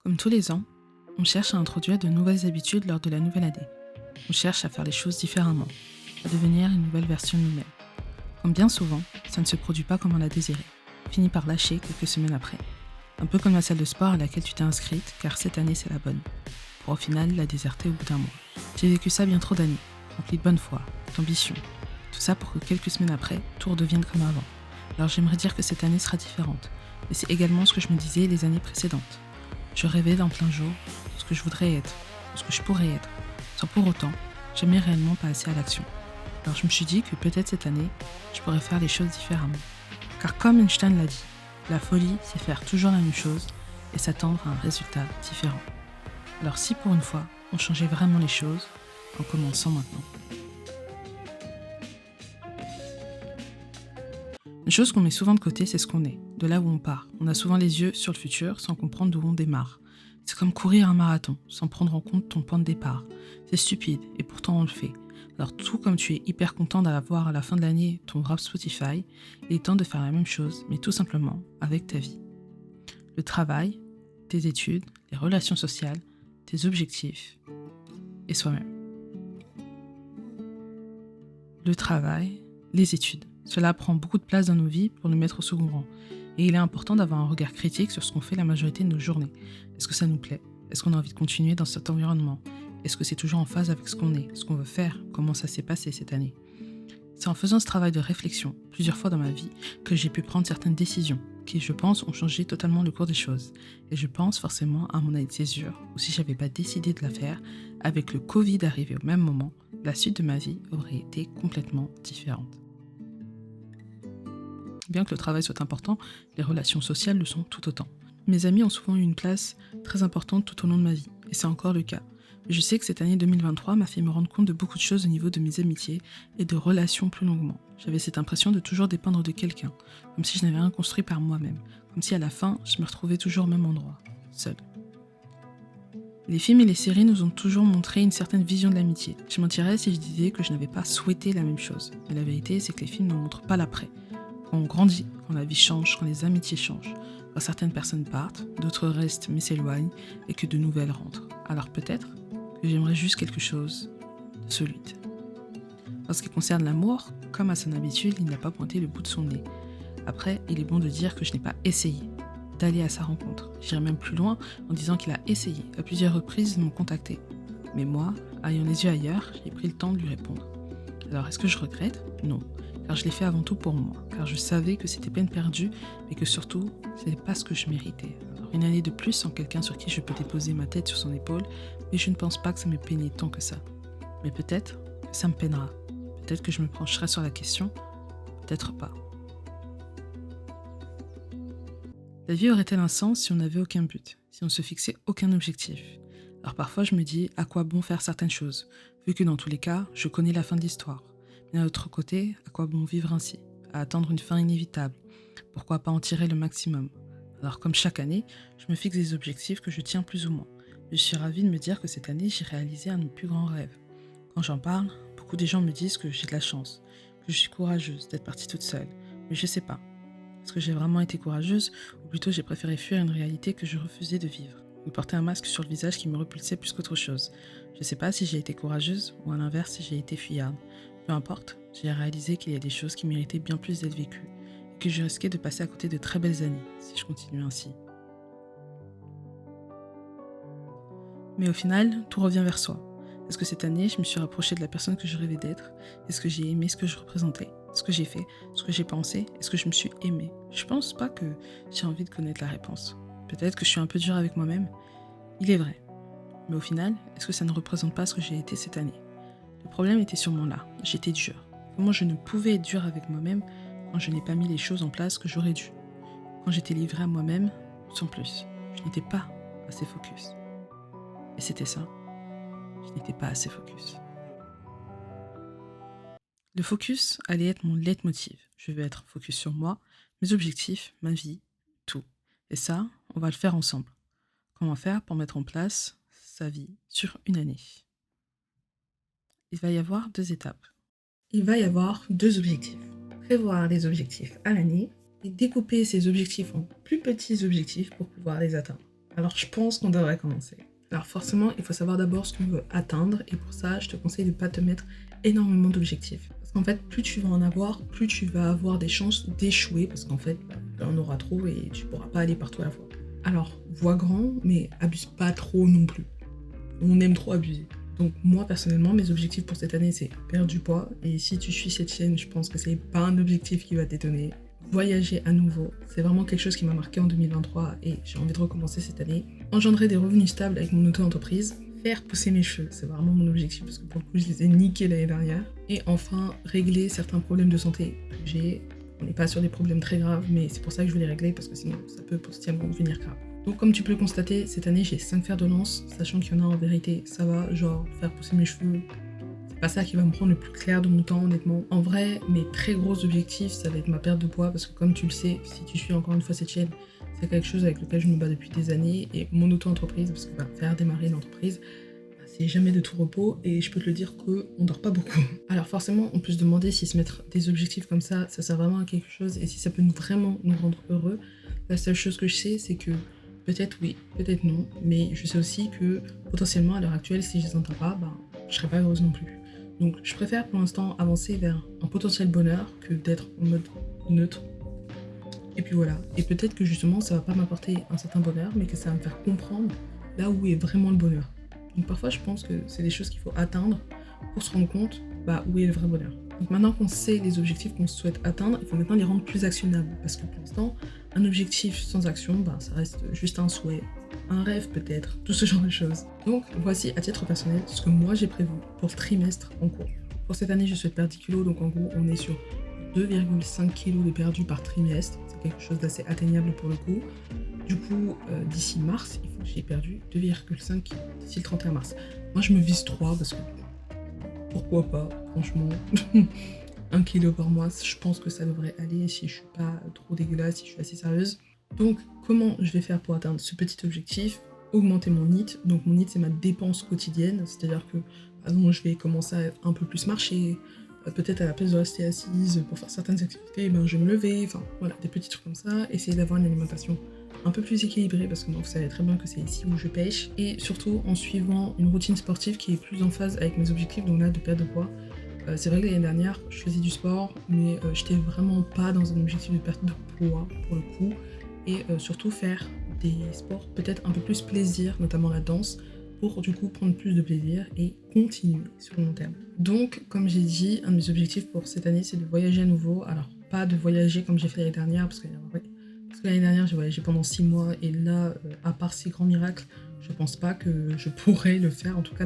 Comme tous les ans, on cherche à introduire de nouvelles habitudes lors de la nouvelle année. On cherche à faire les choses différemment, à devenir une nouvelle version de nous-mêmes. Comme bien souvent, ça ne se produit pas comme on l'a désiré. On finit par lâcher quelques semaines après. Un peu comme la salle de sport à laquelle tu t'es inscrite, car cette année c'est la bonne. Pour au final la déserter au bout d'un mois. J'ai vécu ça bien trop d'années, rempli de bonne foi, d'ambition. Tout ça pour que quelques semaines après, tout redevienne comme avant. Alors j'aimerais dire que cette année sera différente. Mais c'est également ce que je me disais les années précédentes. Je rêvais d'un plein jour de ce que je voudrais être, de ce que je pourrais être, sans pour autant jamais réellement passer à l'action. Alors je me suis dit que peut-être cette année, je pourrais faire les choses différemment. Car comme Einstein l'a dit, la folie, c'est faire toujours la même chose et s'attendre à un résultat différent. Alors si pour une fois, on changeait vraiment les choses, en commençant maintenant. Une chose qu'on met souvent de côté, c'est ce qu'on est, de là où on part. On a souvent les yeux sur le futur sans comprendre d'où on démarre. C'est comme courir un marathon sans prendre en compte ton point de départ. C'est stupide et pourtant on le fait. Alors tout comme tu es hyper content d'avoir à la fin de l'année ton rap Spotify, il est temps de faire la même chose, mais tout simplement avec ta vie. Le travail, tes études, les relations sociales, tes objectifs et soi-même. Le travail, les études. Cela prend beaucoup de place dans nos vies pour nous mettre au second rang. Et il est important d'avoir un regard critique sur ce qu'on fait la majorité de nos journées. Est-ce que ça nous plaît? Est-ce qu'on a envie de continuer dans cet environnement? Est-ce que c'est toujours en phase avec ce qu'on est, ce qu'on veut faire, comment ça s'est passé cette année? C'est en faisant ce travail de réflexion, plusieurs fois dans ma vie, que j'ai pu prendre certaines décisions, qui, je pense, ont changé totalement le cours des choses. Et je pense forcément à mon année de césure, où si j'avais pas décidé de la faire, avec le Covid arrivé au même moment, la suite de ma vie aurait été complètement différente. Bien que le travail soit important, les relations sociales le sont tout autant. Mes amis ont souvent eu une place très importante tout au long de ma vie, et c'est encore le cas. Mais je sais que cette année 2023 m'a fait me rendre compte de beaucoup de choses au niveau de mes amitiés et de relations plus longuement. J'avais cette impression de toujours dépendre de quelqu'un, comme si je n'avais rien construit par moi-même, comme si à la fin, je me retrouvais toujours au même endroit, seule. Les films et les séries nous ont toujours montré une certaine vision de l'amitié. Je mentirais si je disais que je n'avais pas souhaité la même chose. Mais la vérité, c'est que les films ne montrent pas l'après. Quand on grandit, quand la vie change, quand les amitiés changent, quand certaines personnes partent, d'autres restent mais s'éloignent et que de nouvelles rentrent. Alors peut-être que j'aimerais juste quelque chose de solide. En ce qui concerne l'amour, comme à son habitude, il n'a pas pointé le bout de son nez. Après, il est bon de dire que je n'ai pas essayé d'aller à sa rencontre. J'irai même plus loin en disant qu'il a essayé à plusieurs reprises de me contacter. Mais moi, ayant les yeux ailleurs, j'ai pris le temps de lui répondre. Alors est-ce que je regrette? Non. Car je l'ai fait avant tout pour moi, car je savais que c'était peine perdue, mais que surtout, ce n'est pas ce que je méritais. Alors, une année de plus sans quelqu'un sur qui je peux déposer ma tête sur son épaule, mais je ne pense pas que ça me peinait tant que ça. Mais peut-être que ça me peinera. Peut-être que je me pencherai sur la question, peut-être pas. La vie aurait-elle un sens si on n'avait aucun but, si on ne se fixait aucun objectif? Alors parfois je me dis à quoi bon faire certaines choses, vu que dans tous les cas, je connais la fin de l'histoire. Mais d'un autre côté, à quoi bon vivre ainsi, à attendre une fin inévitable? Pourquoi pas en tirer le maximum? Alors comme chaque année, je me fixe des objectifs que je tiens plus ou moins. Je suis ravie de me dire que cette année, j'ai réalisé un de mes plus grands rêves. Quand j'en parle, beaucoup de gens me disent que j'ai de la chance, que je suis courageuse d'être partie toute seule. Mais je sais pas. Est-ce que j'ai vraiment été courageuse, ou plutôt j'ai préféré fuir une réalité que je refusais de vivre, ou porter un masque sur le visage qui me repulsait plus qu'autre chose? Je sais pas si j'ai été courageuse, ou à l'inverse si j'ai été fuyarde. Peu importe, j'ai réalisé qu'il y a des choses qui méritaient bien plus d'être vécues, et que je risquais de passer à côté de très belles années si je continuais ainsi. Mais au final, tout revient vers soi. Est-ce que cette année, je me suis rapprochée de la personne que je rêvais d'être? Est-ce que j'ai aimé ce que je représentais? Ce que j'ai fait? Ce que j'ai pensé? Est-ce que je me suis aimée? Je pense pas que j'ai envie de connaître la réponse. Peut-être que je suis un peu dure avec moi-même. Il est vrai. Mais au final, est-ce que ça ne représente pas ce que j'ai été cette année? Le problème était sûrement là. J'étais dure. Comment je ne pouvais être dure avec moi-même quand je n'ai pas mis les choses en place que j'aurais dû? Quand j'étais livrée à moi-même, sans plus. Je n'étais pas assez focus. Et c'était ça. Je n'étais pas assez focus. Le focus allait être mon leitmotiv. Je vais être focus sur moi, mes objectifs, ma vie, tout. Et ça, on va le faire ensemble. Comment faire pour mettre en place sa vie sur une année? Il va y avoir 2 étapes. Il va y avoir 2 objectifs. Prévoir les objectifs à l'année et découper ces objectifs en plus petits objectifs pour pouvoir les atteindre. Alors je pense qu'on devrait commencer. Alors forcément, il faut savoir d'abord ce qu'on veut atteindre et pour ça, je te conseille de ne pas te mettre énormément d'objectifs. Parce qu'en fait, plus tu vas en avoir, plus tu vas avoir des chances d'échouer parce qu'en fait, il y en aura trop et tu pourras pas aller partout à la fois. Alors, vois grand, mais abuse pas trop non plus. On aime trop abuser. Donc moi personnellement, mes objectifs pour cette année, c'est perdre du poids. Et si tu suis cette chaîne, je pense que c'est pas un objectif qui va t'étonner. Voyager à nouveau, c'est vraiment quelque chose qui m'a marqué en 2023 et j'ai envie de recommencer cette année. Engendrer des revenus stables avec mon auto-entreprise. Faire pousser mes cheveux, c'est vraiment mon objectif parce que pour le coup, je les ai niqués l'année dernière. Et enfin, régler certains problèmes de santé que j'ai. On n'est pas sur des problèmes très graves, mais c'est pour ça que je veux les régler parce que sinon, ça peut potentiellement devenir grave. Donc comme tu peux le constater, cette année j'ai 5 fers de lance, sachant qu'il y en a en vérité, ça va, genre faire pousser mes cheveux, c'est pas ça qui va me prendre le plus clair de mon temps honnêtement. En vrai, mes très gros objectifs, ça va être ma perte de poids, parce que comme tu le sais, si tu suis encore une fois cette chaîne, c'est quelque chose avec lequel je me bats depuis des années, et mon auto-entreprise, parce que faire démarrer une entreprise, c'est jamais de tout repos, et je peux te le dire qu'on dort pas beaucoup. Alors forcément, on peut se demander si se mettre des objectifs comme ça sert vraiment à quelque chose, et si ça peut vraiment nous rendre heureux. La seule chose que je sais, c'est que peut-être oui, peut-être non, mais je sais aussi que potentiellement à l'heure actuelle, si je les entends pas, je serais pas heureuse non plus. Donc je préfère pour l'instant avancer vers un potentiel bonheur que d'être en mode neutre. Et puis voilà. Et peut-être que justement ça va pas m'apporter un certain bonheur, mais que ça va me faire comprendre là où est vraiment le bonheur. Donc parfois je pense que c'est des choses qu'il faut atteindre pour se rendre compte où est le vrai bonheur. Donc maintenant qu'on sait les objectifs qu'on souhaite atteindre, il faut maintenant les rendre plus actionnables. Parce que pour l'instant, un objectif sans action, ça reste juste un souhait, un rêve peut-être, tout ce genre de choses. Donc voici à titre personnel ce que moi j'ai prévu pour le trimestre en cours. Pour cette année, je souhaite perdre 10 kilos, donc en gros on est sur 2,5 kilos de perdu par trimestre. C'est quelque chose d'assez atteignable pour le coup. Du coup, d'ici mars, il faut que j'ai perdu 2,5 kilos d'ici le 31 mars. Moi je me vise 3 parce que pourquoi pas, franchement. 1 kilo par mois, je pense que ça devrait aller si je suis pas trop dégueulasse, si je suis assez sérieuse. Donc, comment je vais faire pour atteindre ce petit objectif? Augmenter mon NEAT. Donc, mon NEAT, c'est ma dépense quotidienne. C'est-à-dire que, par exemple, je vais commencer à un peu plus marcher. Peut-être à la place de rester assise pour faire certaines activités, je vais me lever. Enfin, voilà, des petits trucs comme ça. Essayer d'avoir une alimentation un peu plus équilibrée parce que moi, vous savez très bien que c'est ici où je pêche. Et surtout, en suivant une routine sportive qui est plus en phase avec mes objectifs, donc là, de perte de poids. C'est vrai que l'année dernière, je faisais du sport, mais j'étais vraiment pas dans un objectif de perte de poids pour le coup. Et surtout faire des sports peut-être un peu plus plaisir, notamment la danse, pour du coup prendre plus de plaisir et continuer sur le long terme. Donc, comme j'ai dit, un de mes objectifs pour cette année, c'est de voyager à nouveau. Alors, pas de voyager comme j'ai fait l'année dernière, parce que l'année dernière, j'ai voyagé pendant 6 mois, et là, à part ces grands miracles, je pense pas que je pourrais le faire. En tout cas,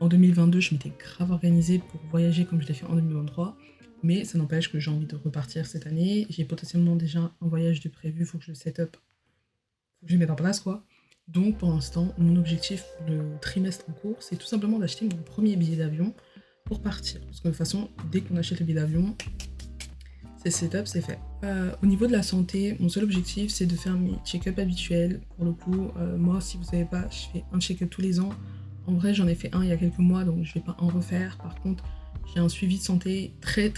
en 2022, je m'étais grave organisée pour voyager comme je l'ai fait en 2023. Mais ça n'empêche que j'ai envie de repartir cette année. J'ai potentiellement déjà un voyage de prévu, il faut que je le set up, faut que je le mette en place quoi. Donc pour l'instant, mon objectif pour le trimestre en cours, c'est tout simplement d'acheter mon premier billet d'avion pour partir. Parce que de toute façon, dès qu'on achète le billet d'avion, c'est setup, c'est fait. Au niveau de la santé, mon seul objectif, c'est de faire mes check-up habituels. Pour le coup, moi, si vous savez pas, je fais un check-up tous les ans. En vrai, j'en ai fait un il y a quelques mois, donc je vais pas en refaire. Par contre, j'ai un suivi de santé très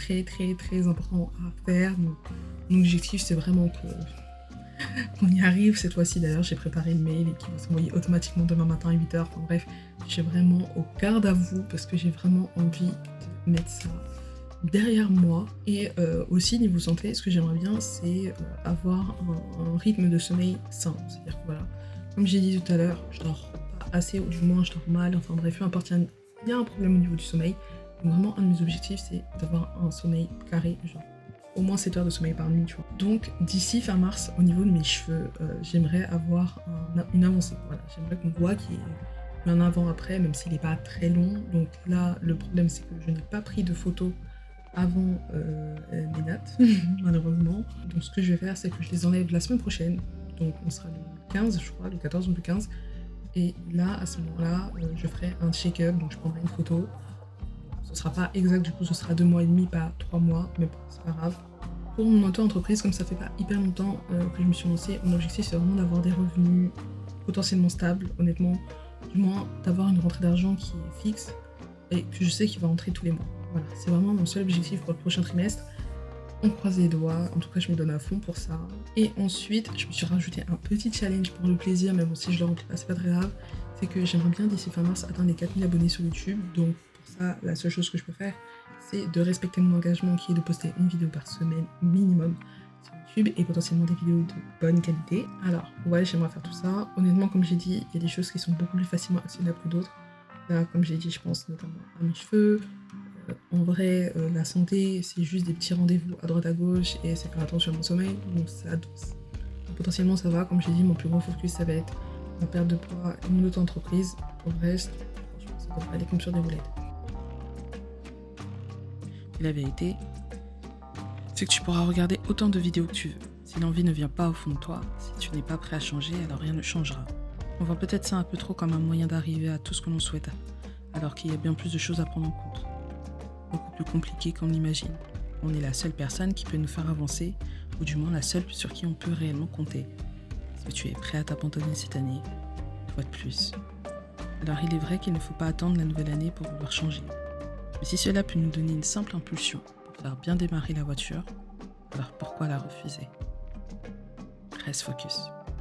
important à faire. Donc, mon objectif, c'est vraiment qu'on y arrive cette fois-ci. D'ailleurs, j'ai préparé le mail et qui va s'envoyer automatiquement demain matin à 8h. Enfin bref, j'ai vraiment au garde à vous parce que j'ai vraiment envie de mettre ça derrière moi. Et aussi, niveau santé, ce que j'aimerais bien, c'est avoir un rythme de sommeil sain. C'est-à-dire que voilà, comme j'ai dit tout à l'heure, je dors pas assez, ou du moins je dors mal. Enfin bref, peu importe, il y a un problème au niveau du sommeil. Donc vraiment, un de mes objectifs, c'est d'avoir un sommeil carré, genre au moins 7 heures de sommeil par nuit, tu vois. Donc d'ici fin mars, au niveau de mes cheveux, j'aimerais avoir une avancée. Voilà, j'aimerais qu'on voit qu'il y ait un avant-après, même s'il n'est pas très long. Donc là, le problème, c'est que je n'ai pas pris de photos avant mes dates, malheureusement. Donc ce que je vais faire, c'est que je les enlève la semaine prochaine. Donc on sera le 15, je crois, le 14 ou le 15. Et là, à ce moment-là, je ferai un check-up, donc je prendrai une photo. Ce sera pas exact, du coup, ce sera 2 mois et demi, pas 3 mois, mais bon, c'est pas grave. Pour mon auto-entreprise, comme ça fait pas hyper longtemps que je me suis lancée, mon objectif, c'est vraiment d'avoir des revenus potentiellement stables, honnêtement. Du moins, d'avoir une rentrée d'argent qui est fixe et que je sais qu'il va rentrer tous les mois. Voilà, c'est vraiment mon seul objectif pour le prochain trimestre. On croise les doigts, en tout cas je me donne à fond pour ça. Et ensuite, je me suis rajouté un petit challenge pour le plaisir, mais bon, si je le remplis pas, c'est pas très grave. C'est que j'aimerais bien d'ici fin mars atteindre les 4000 abonnés sur YouTube. Donc pour ça, la seule chose que je peux faire, c'est de respecter mon engagement qui est de poster une vidéo par semaine minimum sur YouTube et potentiellement des vidéos de bonne qualité. Alors ouais, j'aimerais faire tout ça. Honnêtement, comme j'ai dit, il y a des choses qui sont beaucoup plus facilement actionnables que d'autres. Là, comme j'ai dit, je pense notamment à mes cheveux. En vrai, la santé, c'est juste des petits rendez-vous à droite à gauche et c'est faire attention à mon sommeil. Donc potentiellement ça va. Comme j'ai dit, mon plus gros focus, ça va être ma perte de poids et mon auto-entreprise. Pour le reste, franchement, ça devrait aller comme sur des roulettes. Et la vérité, c'est que tu pourras regarder autant de vidéos que tu veux. Si l'envie ne vient pas au fond de toi, si tu n'es pas prêt à changer, alors rien ne changera. On voit peut-être ça un peu trop comme un moyen d'arriver à tout ce que l'on souhaite, alors qu'il y a bien plus de choses à prendre en compte. Beaucoup plus compliqué qu'on l'imagine. On est la seule personne qui peut nous faire avancer, ou du moins la seule sur qui on peut réellement compter. Est-ce que tu es prêt à t'abandonner cette année? Une fois de plus. Alors il est vrai qu'il ne faut pas attendre la nouvelle année pour vouloir changer. Mais si cela peut nous donner une simple impulsion pour faire bien démarrer la voiture, alors pourquoi la refuser? Reste focus.